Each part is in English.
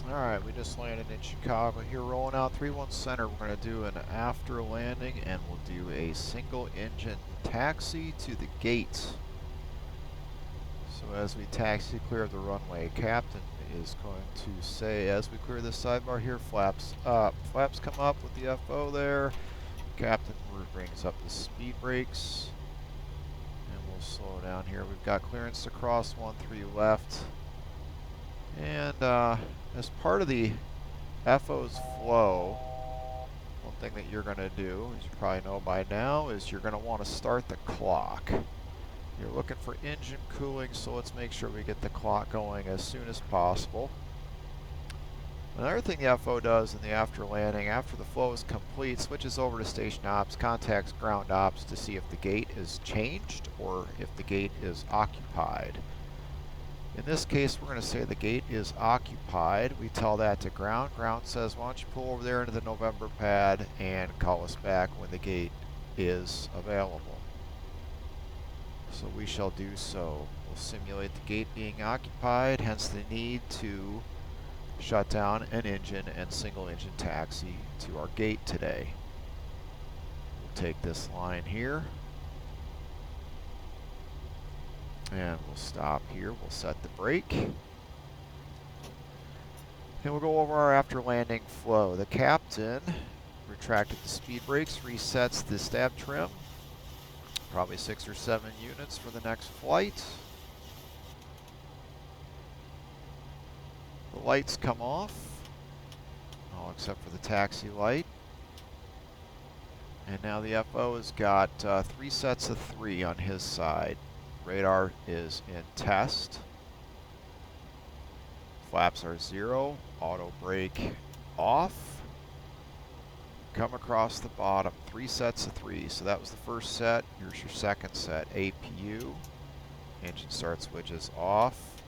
Alright, we just landed in Chicago here, rolling out 3-1 center. We're going to do an after landing and we'll do a single engine taxi to the gate. So as we taxi clear of the runway, captain is going to say, as we clear this sidebar here, flaps up. Flaps come up with the FO there. Captain brings up the speed brakes. And we'll slow down here. We've got clearance to cross 13 left. And as part of the FO's flow, one thing that you're going to do, as you probably know by now, is you're going to want to start the clock. You're looking for engine cooling, so let's make sure we get the clock going as soon as possible. Another thing the FO does in the after landing, after the flow is complete, switches over to station ops, contacts ground ops to see if the gate is changed or if the gate is occupied. In this case, we're going to say the gate is occupied. We tell that to ground. Ground says, why don't you pull over there into the November pad and call us back when the gate is available. So we shall do so. We'll simulate the gate being occupied, hence the need to shut down an engine and single engine taxi to our gate today. We'll take this line here. And we'll stop here. We'll set the brake. And we'll go over our after landing flow. The captain retracted the speed brakes, resets the stab trim. Probably 6 or 7 units for the next flight. The lights come off, all except for the taxi light. And now the FO has got 3 sets of 3 on his side. Radar is in test. Flaps are 0. Auto brake off. Come across the bottom. 3 sets of 3. So that was the first set. Here's your second set. APU. Engine start switches off.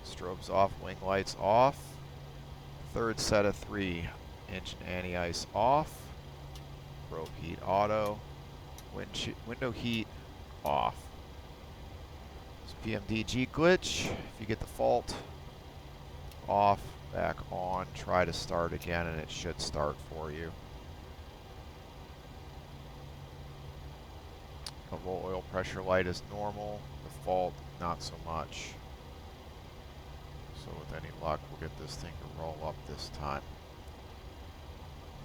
Strobes off. Wing lights off. Third set of 3. Engine anti-ice off. Probe heat auto. Window heat off. PMDG glitch. If you get the fault off, back on, try to start again and it should start for you. The low oil pressure light is normal, the fault not so much. So with any luck we'll get this thing to roll up this time.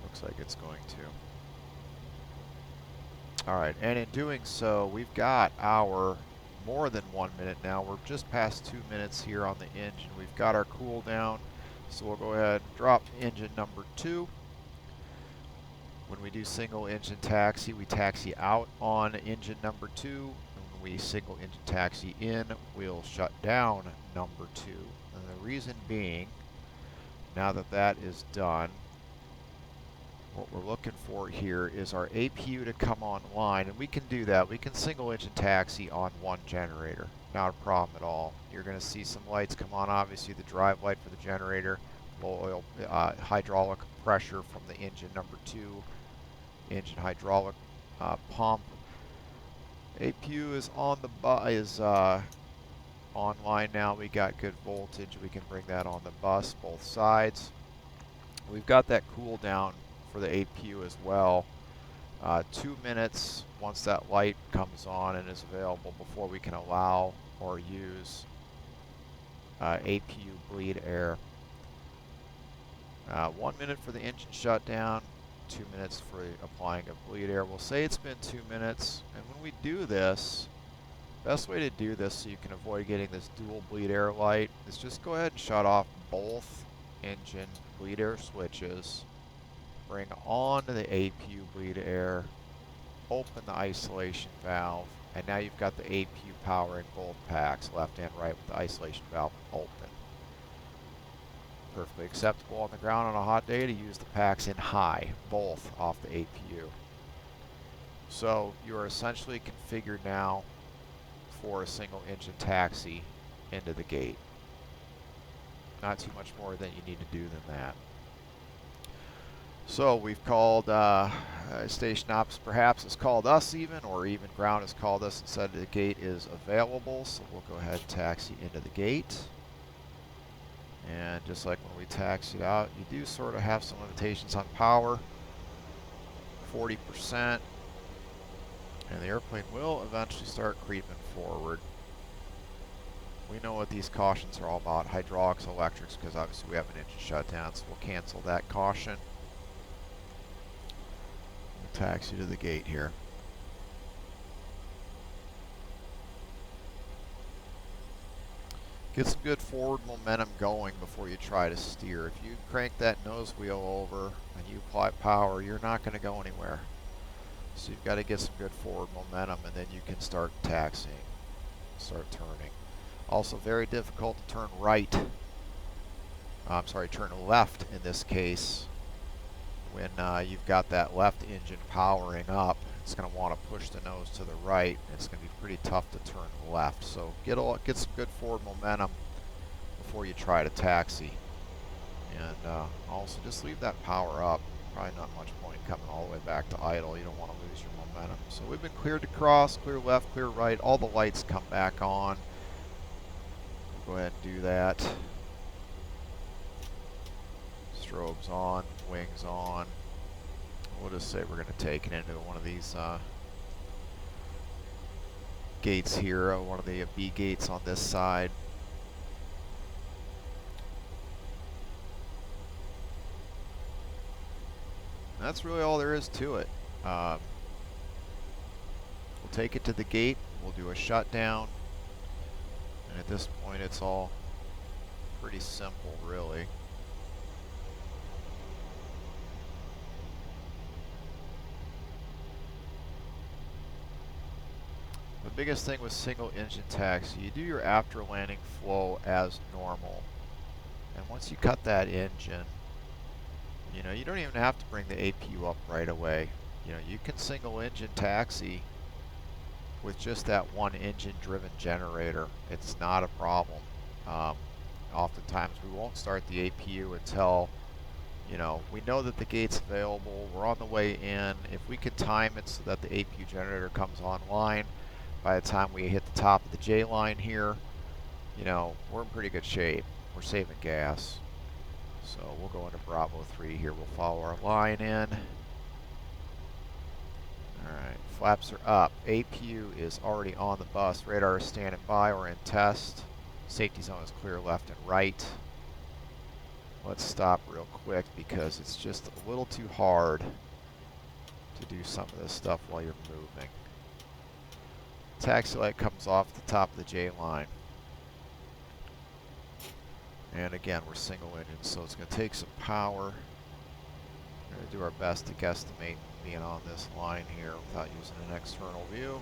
Looks like it's going to. Alright, and in doing so we've got our more than 1 minute now. We're just past 2 minutes here on the engine. We've got our cool down, so we'll go ahead and drop engine number 2. When we do single engine taxi, we taxi out on engine number 2. And when we single engine taxi in, we'll shut down number 2. And the reason being, now that that is done, what we're looking for here is our APU to come online, and we can do that. We can single engine taxi on 1 generator. Not a problem at all. You're going to see some lights come on, obviously the drive light for the generator, low oil hydraulic pressure from the engine number 2, engine hydraulic pump. APU is on the online now. We got good voltage. We can bring that on the bus, both sides. We've got that cool down for the APU as well. 2 minutes once that light comes on and is available before we can allow or use APU bleed air. 1 minute for the engine shutdown, 2 minutes for applying of bleed air. We'll say it's been 2 minutes, and when we do this, best way to do this so you can avoid getting this dual bleed air light is just go ahead and shut off both engine bleed air switches. Bring on the APU bleed air, open the isolation valve, and now you've got the APU powering both packs, left and right, with the isolation valve open. Perfectly acceptable on the ground on a hot day to use the packs in high, both off the APU. So you are essentially configured now for a single engine taxi into the gate. Not too much more than you need to do than that. So we've called station ops, perhaps has called us even, or even ground has called us and said the gate is available. So we'll go ahead and taxi into the gate. And just like when when we taxied out. You do sort of have some limitations on power, 40%, and the airplane will eventually start creeping forward. We know what these cautions are all about, hydraulics, electrics, because obviously we have an engine shutdown, so we'll cancel that caution. We'll taxi to the gate here. Get some good forward momentum going before you try to steer. If you crank that nose wheel over and you apply power, you're not going to go anywhere. So you've got to get some good forward momentum, and then you can start taxiing, start turning. Also very difficult to turn right. I'm sorry, turn left in this case. When you've got that left engine powering up, it's going to want to push the nose to the right. It's going to be pretty tough to turn left. So get some good forward momentum before you try to taxi. And also just leave that power up. Probably not much point coming all the way back to idle. You don't want to lose your momentum. So we've been cleared to cross, clear left, clear right. All the lights come back on. We'll go ahead and do that. Strobes on, wings on. We'll just say we're going to take it into one of these gates here, one of the B gates on this side. And that's really all there is to it. We'll take it to the gate, we'll do a shutdown, and at this point it's all pretty simple, really. The biggest thing with single engine taxi, you do your after landing flow as normal. And once you cut that engine, you know, you don't even have to bring the APU up right away. You know, you can single engine taxi with just that one engine driven generator. It's not a problem. Oftentimes we won't start the APU until, you know, we know that the gate's available, we're on the way in. If we can time it so that the APU generator comes online, by the time we hit the top of the J line here, you know, we're in pretty good shape. We're saving gas. So we'll go into Bravo 3 here. We'll follow our line in. Alright, flaps are up. APU is already on the bus. Radar is standing by. We're in test. Safety zone is clear left and right. Let's stop real quick because it's just a little too hard to do some of this stuff while you're moving. Taxi light comes off the top of the J line. And again, we're single engine, so it's going to take some power. We're going to do our best to guesstimate being on this line here without using an external view.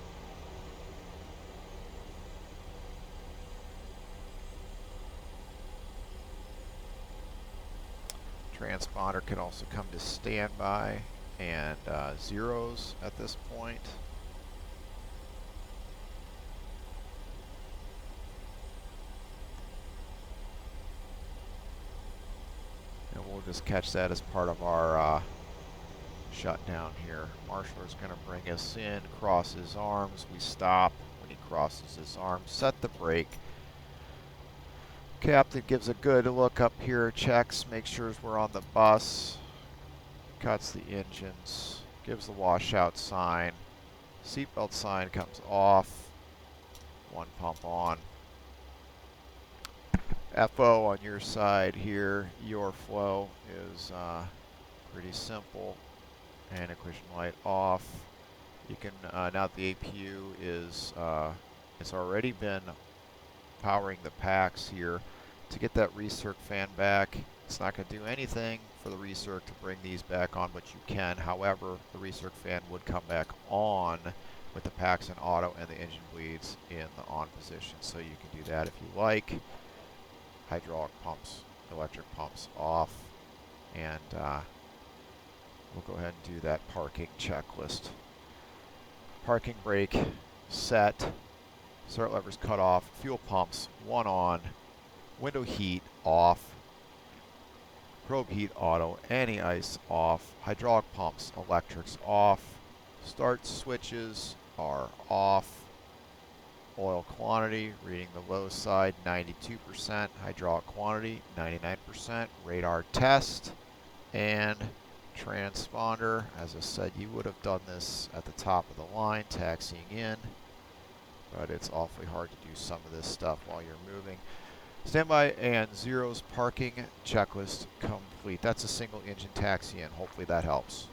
Transponder can also come to standby and zeros at this point. And we'll just catch that as part of our shutdown here. Marshall is going to bring us in, cross his arms. We stop when he crosses his arms. Set the brake. Captain gives a good look up here, checks, makes sure we're on the bus, cuts the engines, gives the washout sign. Seatbelt sign comes off. One pump on. FO on your side here, your flow is pretty simple. And ignition light off. You can, now that the APU is, it's already been powering the packs here. To get that recirc fan back, it's not going to do anything for the recirc to bring these back on, but you can. However, the recirc fan would come back on with the packs in auto and the engine bleeds in the on position. So you can do that if you like. Hydraulic pumps, electric pumps off, and we'll go ahead and do that parking checklist. Parking brake set, start levers cut off, fuel pumps one on, window heat off, probe heat auto, anti-ice off, hydraulic pumps, electrics off, start switches are off, Oil quantity, reading the low side, 92%. Hydraulic quantity, 99%. Radar test, and transponder. As I said, you would have done this at the top of the line, taxiing in, but it's awfully hard to do some of this stuff while you're moving. Standby and zeros parking checklist complete. That's a single engine taxi in. Hopefully that helps.